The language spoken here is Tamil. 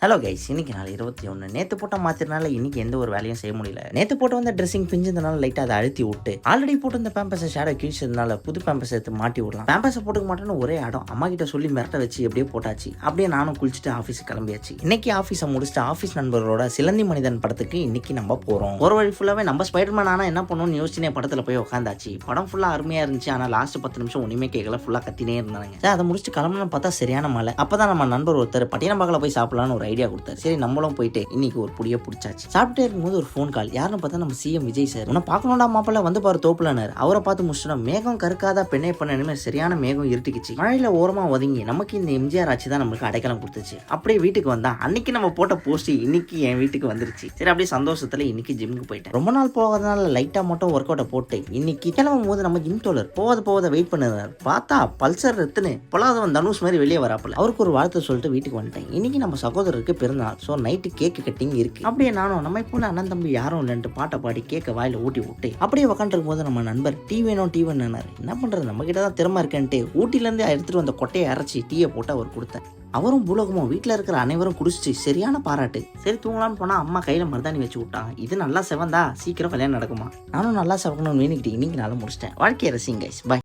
ஹலோ கைஸ், இன்னைக்கு நாள் 21. நேற்று போட்ட மாத்திரனால இன்னைக்கு எந்த ஒரு வேலையும் செய்ய முடியல. நேற்று போட்டு வந்த ட்ரெஸ்ஸிங் பிஞ்சதுனால லைட்டாக அதை அழுத்தி விட்டு ஆல்ரெடி போட்டு இந்த பேம்பஸை ஷேடோ கிழிச்சதுனால புது பேம்பஸ் எடுத்து மாட்டி விடலாம். பேம்பஸை போட்டுக்க மாட்டேன்னு ஒரே இடம் அம்மா கிட்ட சொல்லி மிரட்ட வச்சு எப்படியே போட்டாச்சு. அப்படியே நானும் குளிச்சுட்டு ஆஃபீஸுக்கு கிளம்பியாச்சு. இன்னைக்கு ஆஃபீஸை முடிச்சுட்டு ஆஃபீஸ் நண்பர்களோட சிலந்தி மனிதன் படத்துக்கு இன்னைக்கு நம்ம போகிறோம். ஒரு வழி ஃபுல்லாகவே நம்ம ஸ்பைடர்மேன் ஆனால் என்ன பண்ணணும்னு யோசிச்சுனே படத்தில் போய் உட்காந்தாச்சு. படம் ஃபுல்லாக அருமையாக இருந்துச்சு. ஆனால் லாஸ்ட் 10 நிமிஷம் ஒன்றுமே கேட்கல, ஃபுல்லாக கத்தினே இருந்தாங்க. சரி, அதை முடிச்சுட்டு கிளம்பணும்னு பார்த்தா சரியான மழை. அப்போ தான் நம்ம நண்பர் ஒருத்தர் பட்டினப்பாக்கில் போய் சாப்பிடலான்னு ஒரு ஐடியா கொடுத்தாரு. சரி, நம்மளும் போயிட்டு இன்னைக்கு ஒரு புடிய பிடிச்சாச்சு. சாப்பிட்டே இருக்கும்போது ஒரு ஃபோன் கால். யாருன்னு பார்த்தா நம்ம சிஎம் விஜய் சார். உன்னை பார்க்கணும்டா மாப்பிள்ள, வந்து பாரு தோப்புலனார். அவரை பார்த்து முடிச்சிட்டோம். மேகம் கருக்காதா பெண்ணே பண்ண சரியான மேகம் இருட்டுக்குச்சு. மழையில ஓரமா ஒதுங்கி நமக்கு இந்த எம்ஜிஆர் ஆட்சி தான் நம்மளுக்கு அடைக்கலம் கொடுத்துச்சு. அப்படியே வீட்டுக்கு வந்தா அன்னைக்கு நம்ம போட்ட போஸ்ட் இன்னைக்கு என் வீட்டுக்கு வந்துருச்சு. சரி, அப்படியே சந்தோஷத்துல இன்னைக்கு ஜிம்முக்கு போயிட்டேன். ரொம்ப நாள் போகாதனால லைட்டா மட்டும் ஒர்க் அவுட்டை போட்டு இன்னைக்கு கிளம்பும் போது நம்ம ஜிம் தோழர் போவத வெயிட் பண்ணுறாரு. பார்த்தா பல்சர் எடுத்துன்னு பொல்லாதவன் தனுஷ் மாதிரி வெளியே வராப்புல. அவருக்கு ஒரு வாழ்த்து சொல்லிட்டு வீட்டுக்கு வந்துட்டேன். இன்னைக்கு நம்ம சகோதரருக்கு பிறந்தநாள். ஸோ நைட்டு கேக்கு கட்டிங் இருக்கு. அப்படியே நானும் நம்ம இப்போ அண்ணன் தம்பி யாரும் இல்லைன்ட்டு பாட்டை பாடி கேக்க வாயில ஊட்டி விட்டு அப்படியே உட்காந்துருக்கும் போது நம்ம நண்பர் டீ வேணும் என்ன பண்றது, நம்ம கிட்ட தான் திறமை இருக்கேன்ட்டு ஊட்டில இருந்து எடுத்துட்டு வந்த கொட்டையை அரைச்சி டீயை போட்டு அவர் கொடுத்தேன். அவரும் பூலகமும் வீட்டில் இருக்கிற அனைவரும் குடிச்சிட்டு சரியான பாராட்டு. சரி தூங்கலான்னு போனா அம்மா கையில மருதாணி வச்சு விட்டாங்க. இது நல்லா செவந்தா சீக்கிரம் கல்யாணம் நடக்குமா. நானும் நல்லா செவக்கணும்னு வேணிக்கிட்டு இன்னைக்கு நாளை முடிச்சிட்டேன். வாழ்க்கையை ரசிங்க. பாய்.